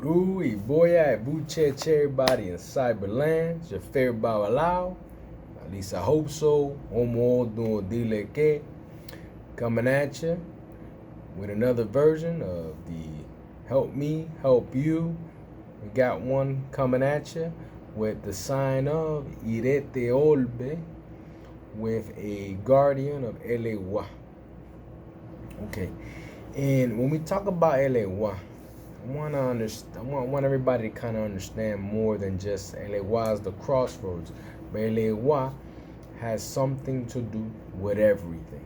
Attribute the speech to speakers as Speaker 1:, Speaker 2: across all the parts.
Speaker 1: Uru, Iboya, Ibuche, everybody in Cyberland. It's your favorite Babalao. At least I hope so. Homo do dile que. Coming at you with another version of the Help Me, Help You. We got one coming at you with the sign of Irete Olbe with a guardian of Ellegua. Okay, and when we talk about Ellegua, I want everybody to kind of understand more than just Ellegua is the crossroads, but Ellegua has something to do with everything.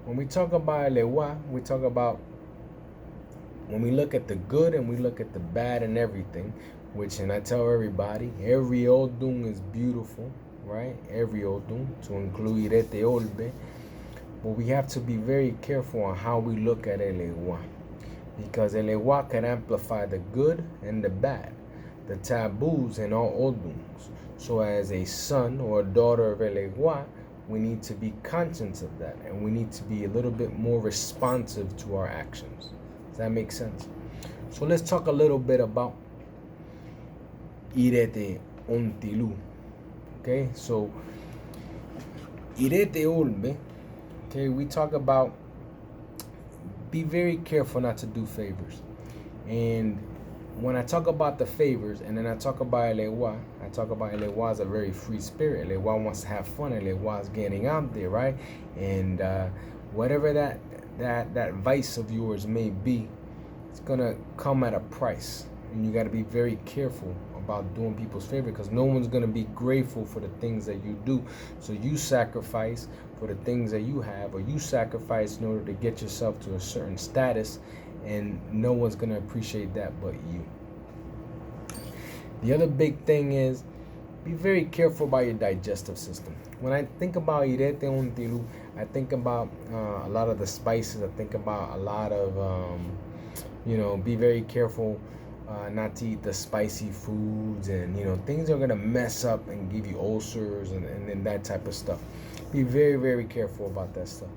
Speaker 1: When we talk about Ellegua, we talk about when we look at the good and we look at the bad and everything, which, and I tell everybody, every Odun is beautiful, right? Every Odun, to include Irete Olbe. But we have to be very careful on how we look at Ellegua, because Ellegua can amplify the good and the bad, the taboos in all Oduns. So as a son or a daughter of Ellegua, we need to be conscious of that, and we need to be a little bit more responsive to our actions. Does that make sense? So let's talk a little bit about Irete Untelu. Okay, so Irete Olbe. Okay, we talk about be very careful not to do favors. And when I talk about the favors, and then I talk about Ellegua, I talk about Ellegua as a very free spirit. Ellegua wants to have fun. Ellegua is getting out there, right? And whatever that vice of yours may be, it's gonna come at a price, and you got to be very careful about doing people's favor, because no one's gonna be grateful for the things that you do. So you sacrifice for the things that you have, or you sacrifice in order to get yourself to a certain status, and no one's gonna appreciate that but you. The other big thing is be very careful about your digestive system. When I think about Irete Untelu, I think about a lot of the spices. I think about a lot of be very careful not to eat the spicy foods, and things are gonna mess up and give you ulcers and that type of stuff. Be very, very careful about that stuff,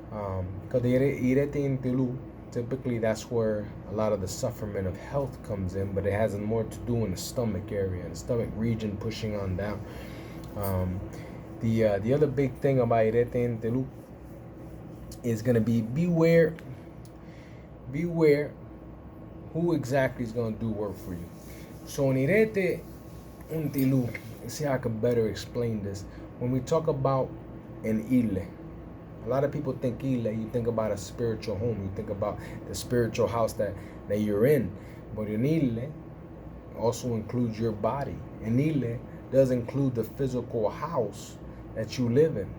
Speaker 1: because the Irete Untelu, typically that's where a lot of the sufferment of health comes in, but it has more to do in the stomach area and the stomach region pushing on down. The other big thing about Irete Untelu is gonna be beware who exactly is gonna do work for you. So in Irete Untelu, let's see how I can better explain this. When we talk about an ile, a lot of people think ile, you think about a spiritual home, you think about the spiritual house that you're in. But an ile also includes your body. An ile does include the physical house that you live in.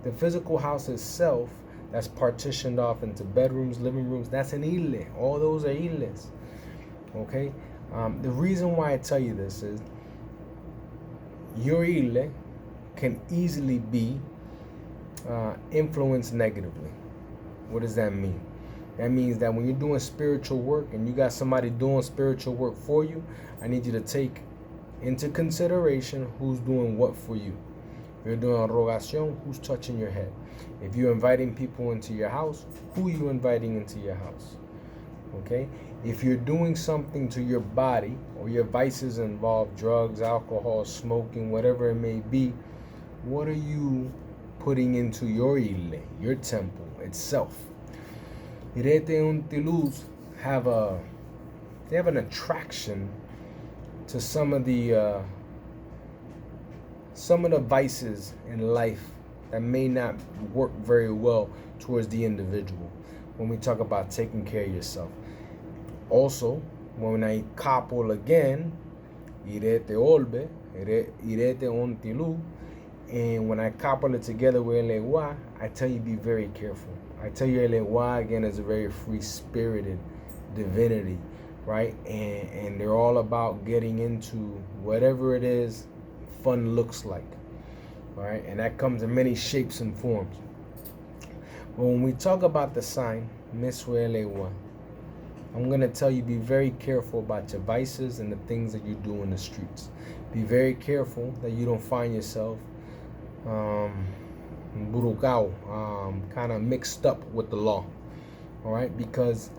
Speaker 1: The physical house itself, that's partitioned off into bedrooms, living rooms, that's an ile. All those are iles. Okay? The reason why I tell you this is your ile can easily be influenced negatively. What does that mean? That means that when you're doing spiritual work and you got somebody doing spiritual work for you, I need you to take into consideration who's doing what for you. If you're doing a rogación, who's touching your head? If you're inviting people into your house, who are you inviting into your house? Okay? If you're doing something to your body, or your vices involve drugs, alcohol, smoking, whatever it may be, what are you putting into your ile, your temple itself? Irete Untelus have an attraction to some of the vices in life that may not work very well towards the individual. When we talk about taking care of yourself, also when I couple again, Irete Olbe, Irete Untelu, and when I couple it together with Ellegua, I tell you be very careful. I tell you Ellegua again is a very free-spirited divinity, right? And they're all about getting into whatever it is fun looks like, right? And that comes in many shapes and forms. But when we talk about the sign Miswe Ellegua, I'm going to tell you be very careful about your vices and the things that you do in the streets. Be very careful that you don't find yourself kind of mixed up with the law. All right, because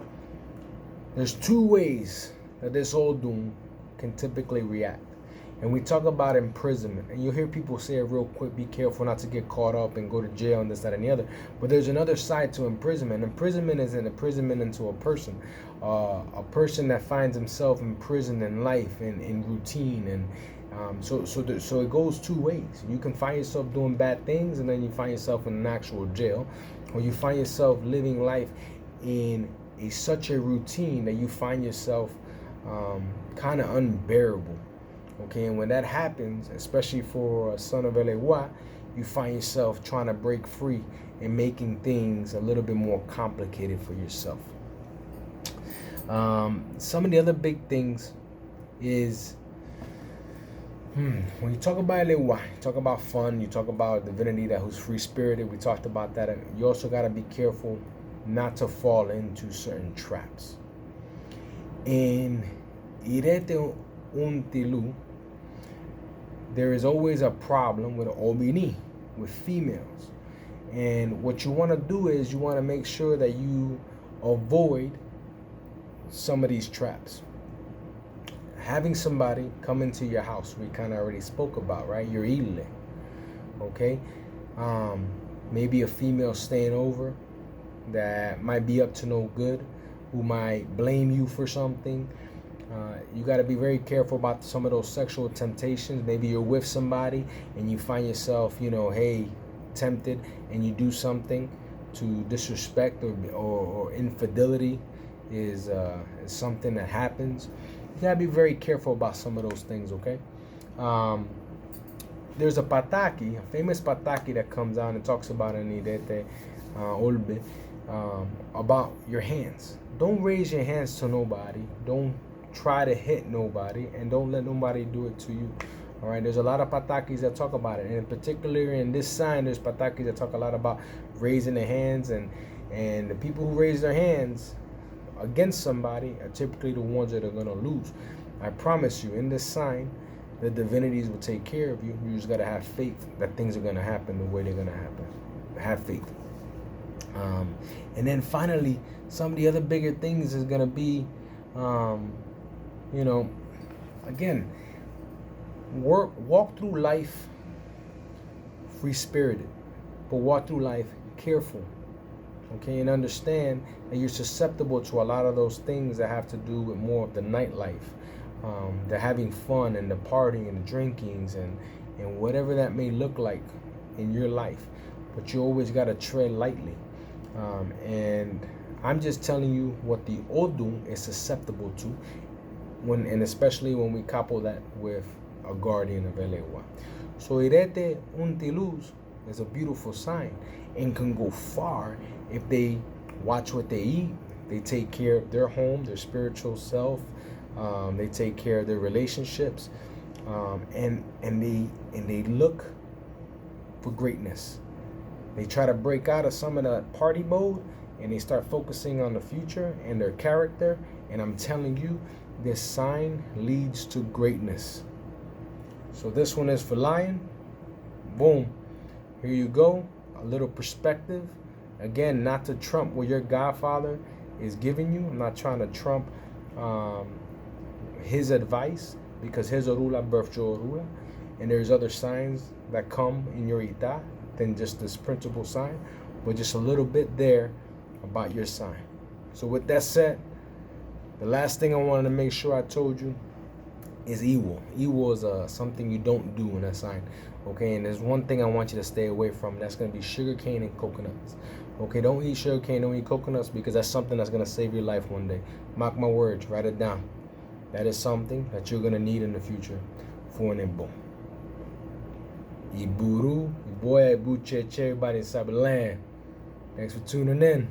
Speaker 1: there's two ways that this Odun can typically react. And we talk about imprisonment, and you'll hear people say it real quick, be careful not to get caught up and go to jail and this, that, and the other. But there's another side to imprisonment. Imprisonment is an imprisonment into a person that finds himself imprisoned in life, in routine, and so it goes two ways. You can find yourself doing bad things, and then you find yourself in an actual jail, or you find yourself living life in such a routine that you find yourself kind of unbearable. Okay, and when that happens, especially for a son of Ellegua, you find yourself trying to break free and making things a little bit more complicated for yourself. Some of the other big things is when you talk about Ellegua, you talk about fun, you talk about a divinity that who's free-spirited. We talked about that. You also got to be careful not to fall into certain traps. In Irete Untelu, there is always a problem with obini, with females. And what you want to do is you want to make sure that you avoid some of these traps. Having somebody come into your house, we kind of already spoke about, right? Your ile, okay? Maybe a female staying over that might be up to no good, who might blame you for something. You got to be very careful about some of those sexual temptations. Maybe you're with somebody and you find yourself, tempted, and you do something to disrespect or infidelity is something that happens. You got to be very careful about some of those things, okay? There's a pataki, a famous pataki that comes out and talks about in Irete Olbe, about your hands. Don't raise your hands to nobody. Don't try to hit nobody, and don't let nobody do it to you. All right, there's a lot of patakis that talk about it, and in particular in this sign, there's patakis that talk a lot about raising their hands, and the people who raise their hands against somebody are typically the ones that are going to lose. I promise you, in this sign, the divinities will take care of you. You just got to have faith that things are going to happen the way they're going to happen. Have faith. And then finally, some of the other bigger things is going to be again, walk through life free-spirited, but walk through life careful, okay, and understand that you're susceptible to a lot of those things that have to do with more of the nightlife, the having fun and the partying and the drinkings and whatever that may look like in your life, but you always got to tread lightly, and I'm just telling you what the Odun is susceptible to, and especially when we couple that with a guardian of Ellegua. So Irete Untelu is a beautiful sign and can go far if they watch what they eat, they take care of their home, their spiritual self, they take care of their relationships, and they look for greatness. They try to break out of some of the party mode, and they start focusing on the future and their character. And I'm telling you, this sign leads to greatness. So this one is for Lion. Boom. Here you go. A little perspective. Again, not to trump what your Godfather is giving you. I'm not trying to trump his advice, because his Orula birthed your Orula. And there's other signs that come in your Ita than just this principal sign, but just a little bit there about your sign. So with that said, the last thing I wanted to make sure I told you is evil. Evil is something you don't do in that sign, okay? And there's one thing I want you to stay away from. That's going to be sugarcane and coconuts, okay? Don't eat sugarcane, don't eat coconuts, because that's something that's going to save your life one day. Mark my words, write it down. That is something that you're going to need in the future for an boom. Iburu, boy, Buche, everybody inside the land. Thanks for tuning in.